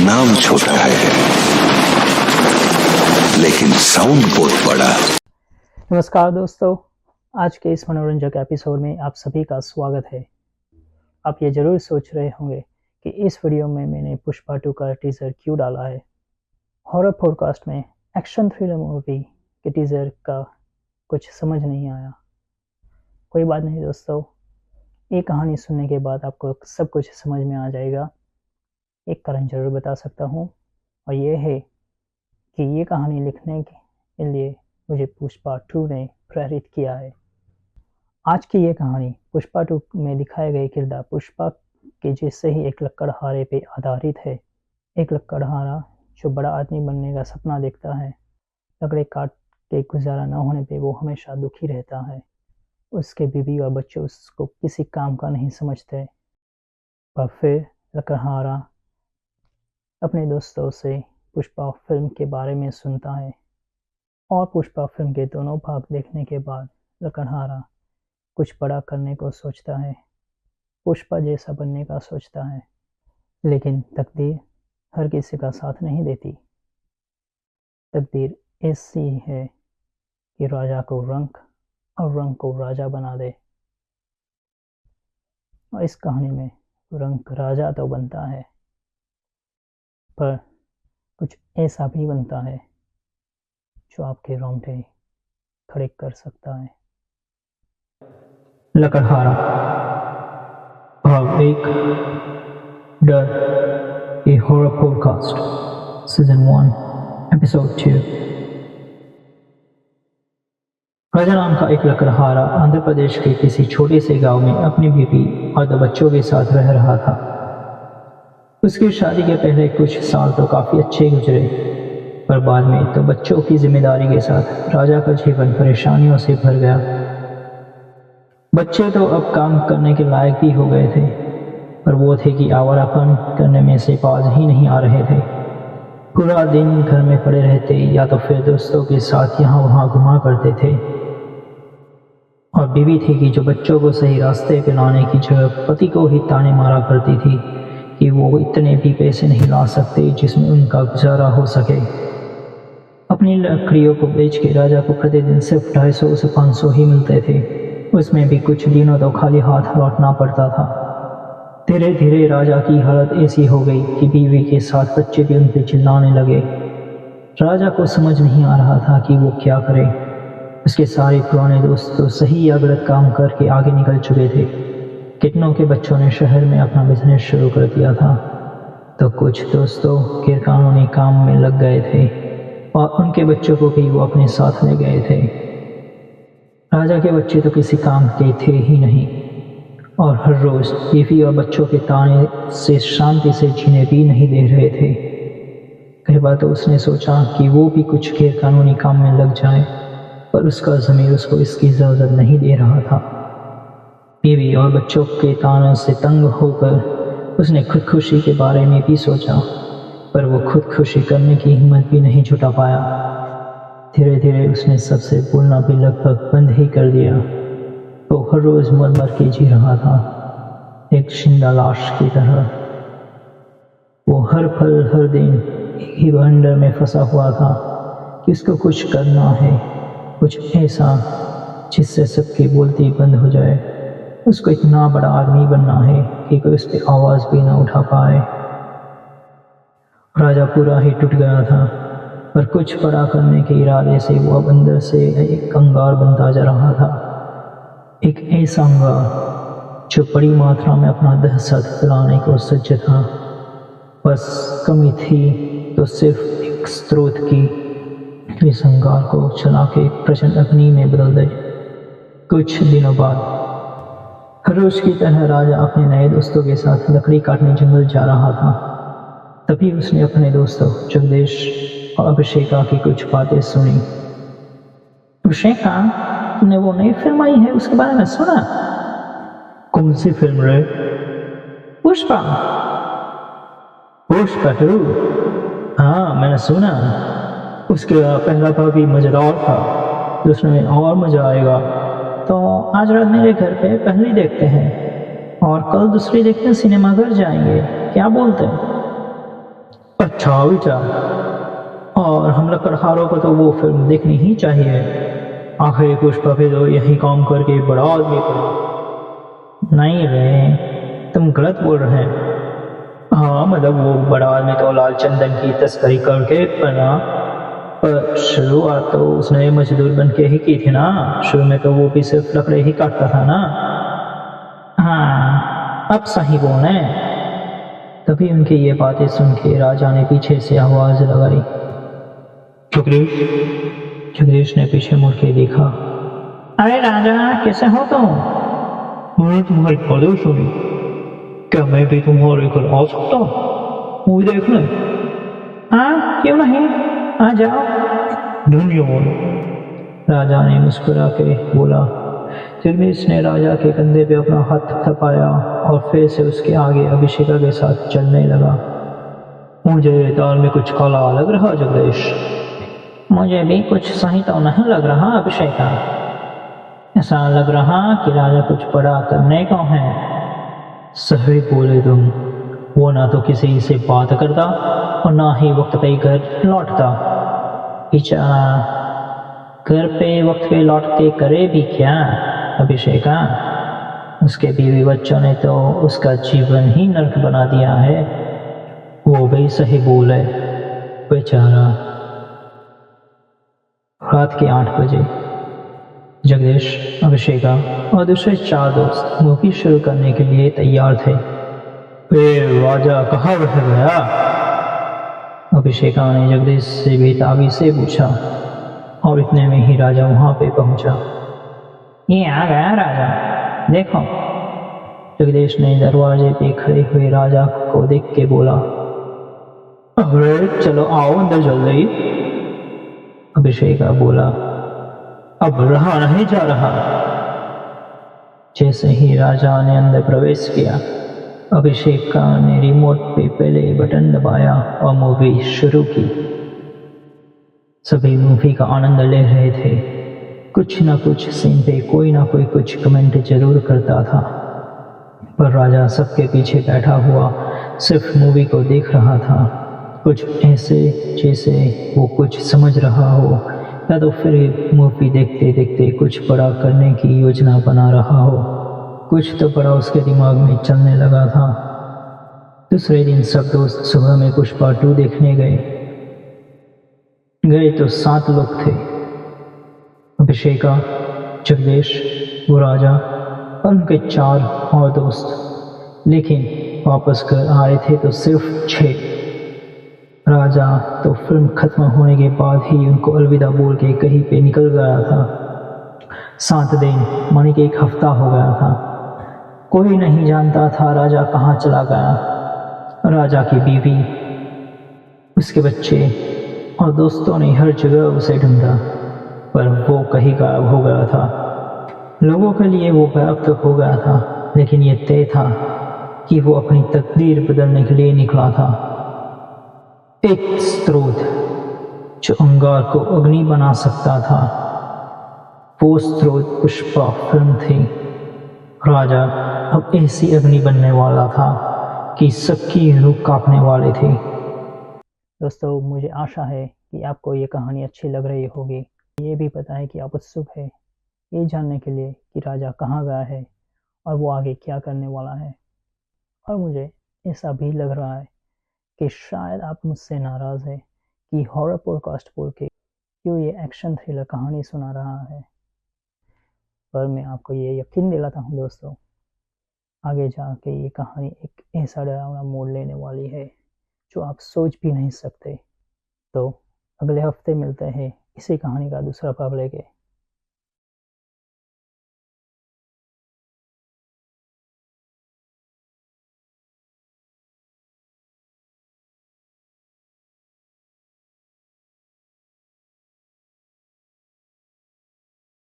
नाम छोटा है लेकिन साउंड बहुत बड़ा। नमस्कार दोस्तों, आज के इस मनोरंजक एपिसोड में आप सभी का स्वागत है। आप ये ज़रूर सोच रहे होंगे कि इस वीडियो में मैंने पुष्पा 2 का टीज़र क्यों डाला है। हॉरर पॉडकास्ट में एक्शन थ्रिलर मूवी के टीज़र का कुछ समझ नहीं आया। कोई बात नहीं दोस्तों, ये कहानी सुनने के बाद आपको सब कुछ समझ में आ जाएगा। एक कारण ज़रूर बता सकता हूँ, और ये है कि ये कहानी लिखने के लिए मुझे पुष्पा 2 ने प्रेरित किया है। आज की ये कहानी पुष्पा 2 में दिखाए गए किरदार पुष्पा के जैसे ही एक लकड़हारे पे आधारित है। एक लकड़हारा जो बड़ा आदमी बनने का सपना देखता है। लकड़े काट के गुजारा न होने पे वो हमेशा दुखी रहता है। उसके बीवी और बच्चे उसको किसी काम का नहीं समझते। पर फिर लकड़हारा अपने दोस्तों से पुष्पा फिल्म के बारे में सुनता है, और पुष्पा फिल्म के दोनों भाग देखने के बाद लकड़हारा कुछ बड़ा करने को सोचता है। पुष्पा जैसा बनने का सोचता है, लेकिन तकदीर हर किसी का साथ नहीं देती। तकदीर ऐसी है कि राजा को रंक और रंक को राजा बना दे। और इस कहानी में रंक राजा तो बनता है, पर कुछ ऐसा भी बनता है जो आपके रोंगटे खड़े कर सकता है। लकड़हारा भाग 1, डर, ए हॉरर पॉडकास्ट, सीजन 1, एपिसोड 2। राजा नाम का एक लकड़हारा आंध्र प्रदेश के किसी छोटे से गांव में अपनी बीवी और 2 बच्चों के साथ रह रहा था। उसकी शादी के पहले कुछ साल तो काफी अच्छे गुजरे, पर बाद में तो बच्चों की जिम्मेदारी के साथ राजा का जीवन परेशानियों से भर गया। बच्चे तो अब काम करने के लायक भी हो गए थे, पर वो थे कि आवारापन करने में से बाज ही नहीं आ रहे थे। पूरा दिन घर में पड़े रहते या तो फिर दोस्तों के साथ यहाँ वहाँ घुमा करते थे। और बीवी थी कि जो बच्चों को सही रास्ते पे लाने की जगह पति को ही ताने मारा करती थी कि वो इतने भी पैसे नहीं ला सकते जिसमें उनका गुजारा हो सके। अपनी लकड़ियों को बेच के राजा को प्रतिदिन सिर्फ 250 से 500 ही मिलते थे। उसमें भी कुछ दिनों तो खाली हाथ लौटना पड़ता था। धीरे धीरे राजा की हालत ऐसी हो गई कि बीवी के साथ बच्चे भी उन पर चिल्लाने लगे। राजा को समझ नहीं आ रहा था कि वो क्या करे। उसके सारे पुराने दोस्त तो सही या गलत काम करके आगे निकल चुके थे। कितनों के बच्चों ने शहर में अपना बिजनेस शुरू कर दिया था, तो कुछ दोस्तों गैरकानूनी काम में लग गए थे, और उनके बच्चों को भी वो अपने साथ ले गए थे। राजा के बच्चे तो किसी काम के थे ही नहीं, और हर रोज बीवी और बच्चों के ताने से शांति से जीने भी नहीं दे रहे थे। कई बार तो उसने सोचा कि वो भी कुछ गैरकानूनी काम में लग जाए, पर उसका ज़मीर उसको इसकी इजाज़त नहीं दे रहा था। बीवी और बच्चों के तानों से तंग होकर उसने खुदकुशी के बारे में भी सोचा, पर वो खुदकुशी करने की हिम्मत भी नहीं जुटा पाया। धीरे धीरे उसने सबसे बोलना भी लगभग बंद ही कर दिया। वो हर रोज़ मर मर के जी रहा था, एक जिंदा लाश की तरह। वो हर पल हर दिन एक ही बंडर में फंसा हुआ था कि उसको कुछ करना है, कुछ ऐसा जिससे सबकी बोलती बंद हो जाए। उसको इतना बड़ा आदमी बनना है कि कोई उस पर आवाज़ भी ना उठा पाए। राजा पूरा ही टूट गया था, पर कुछ बड़ा करने के इरादे से वो अब अंदर से एक अंगार बनता जा रहा था। एक ऐसा अंगार जो बड़ी मात्रा में अपना दहशत फैलाने को सज्ज था। बस कमी थी तो सिर्फ एक स्रोत की, इस अंगार को चला के प्रचंड अग्नि में बदल दे। कुछ दिनों बाद हर रोज की तरह राजा अपने नए दोस्तों के साथ लकड़ी काटने जंगल जा रहा था। तभी उसने अपने दोस्तों जगदीश और अभिषेका की कुछ बातें सुनी। अभिषेका, तुमने वो नई फिल्म आई है उसके बारे में सुना? कौन सी फिल्म रे? पुष्पा। पुष्पा 2? हाँ, मैंने सुना। उसका पहला भाग भी मजेदार था, दूसरे में और मजा आएगा। तो आज रात मेरे घर पे पहली देखते हैं, और कल दूसरी देखने सिनेमा घर जाएंगे, क्या बोलते हैं? अच्छा विचार। और हम लकड़हारों को तो वो फिल्म देखनी ही चाहिए। आखिर पुष्पा भी तो यही काम करके बड़ा आदमी बना। नहीं रे, तुम गलत बोल रहे हैं। हाँ मतलब वो बड़ा आदमी तो लाल चंदन की तस्करी करके बना, पर शुरुआत तो उसने मजदूर बन के ही की थी ना। शुरू में तो वो भी सिर्फ लकड़े ही काटता था ना। हाँ, अब सही बोले। तभी उनकी ये बातें सुन के राजा ने पीछे से आवाज लगाई, जगदीश। जगदीश ने पीछे मुड़ के देखा। अरे राजा, कैसे हो तुम? मैंने तुम्हारी बातें सुनी। क्या मैं भी तुम्हारे घर आ सकता हूँ मूवी देखने? हाँ क्यों नहीं, आ जाओ। धन्यवाद, राजा ने मुस्कुरा के बोला। जगदीश ने राजा के कंधे पे अपना हाथ थपथपाया और फिर से उसके आगे अभिषेका के साथ चलने लगा। मुझे दाल में कुछ काला लग रहा जगदीश। मुझे भी कुछ सही तो नहीं लग रहा अभिषेका। ऐसा लग रहा कि राजा कुछ बड़ा करने को है। सही बोले तुम। वो ना तो किसी से बात करता और ना ही वक्त पे घर लौटता। बेचारा घर पे वक्त पे लौट के करे भी क्या अभिषेका? उसके बीवी बच्चों ने तो उसका जीवन ही नर्क बना दिया है। वो भी सही बोले बेचारा। रात के 8 बजे जगदीश, अभिषेका और दूसरे 4 दोस्त मूवी शुरू करने के लिए तैयार थे। फिर राजा कहाँ रह गया? अभिषेका ने जगदीश से बेताबी से पूछा और इतने में ही राजा वहां पे पहुंचा। ये आ गया राजा, देखो। जगदीश ने दरवाजे पे खड़े हुए राजा को देख के बोला। अरे चलो आओ अंदर जल्दी, अभिषेका बोला। अब रहा नहीं जा रहा। जैसे ही राजा ने अंदर प्रवेश किया, अभिषेका ने रिमोट पे पहले बटन दबाया और मूवी शुरू की। सभी मूवी का आनंद ले रहे थे। कुछ न कुछ सीन पे कोई ना कोई कुछ कमेंट जरूर करता था, पर राजा सबके पीछे बैठा हुआ सिर्फ मूवी को देख रहा था। कुछ ऐसे जैसे वो कुछ समझ रहा हो, या तो फिर मूवी देखते देखते कुछ बड़ा करने की योजना बना रहा हो। कुछ तो बड़ा उसके दिमाग में चलने लगा था। दूसरे दिन सब दोस्त सुबह में पुष्पा 2 देखने गए। गए तो 7 लोग थे, अभिषेका, जगदीश, वो राजा और उनके 4 और दोस्त। लेकिन वापस घर आ रहे थे तो सिर्फ 6। राजा तो फिल्म खत्म होने के बाद ही उनको अलविदा बोल के कहीं पे निकल गया था। 7 दिन मानी कि 1 हफ्ता हो गया था। कोई नहीं जानता था राजा कहाँ चला गया। राजा की बीवी, उसके बच्चे और दोस्तों ने हर जगह उसे ढूंढा, पर वो कहीं गायब हो गया था। लोगों के लिए वो गायब तो हो गया था, लेकिन ये तय था कि वो अपनी तकदीर बदलने के लिए निकला था। एक स्रोत जो अंगार को अग्नि बना सकता था, वो स्रोत पुष्पा फिल्म थी। राजा अब ऐसी अग्नि बनने वाला था कि सबकी रूह कांपने वाली थी। दोस्तों, मुझे आशा है कि आपको ये कहानी अच्छी लग रही होगी। ये भी पता है कि आप उत्सुक है ये जानने के लिए कि राजा कहाँ गया है और वो आगे क्या करने वाला है। और मुझे ऐसा भी लग रहा है कि शायद आप मुझसे नाराज़ है कि हॉरर पॉडकास्ट बोल के क्यों ये एक्शन थ्रिलर कहानी सुना रहा है। पर मैं आपको ये यकीन दिलाता हूँ दोस्तों, आगे जाके ये कहानी एक ऐसा डरावना मोड़ लेने वाली है जो आप सोच भी नहीं सकते। तो अगले हफ्ते मिलते हैं इसी कहानी का दूसरा भाग लेके।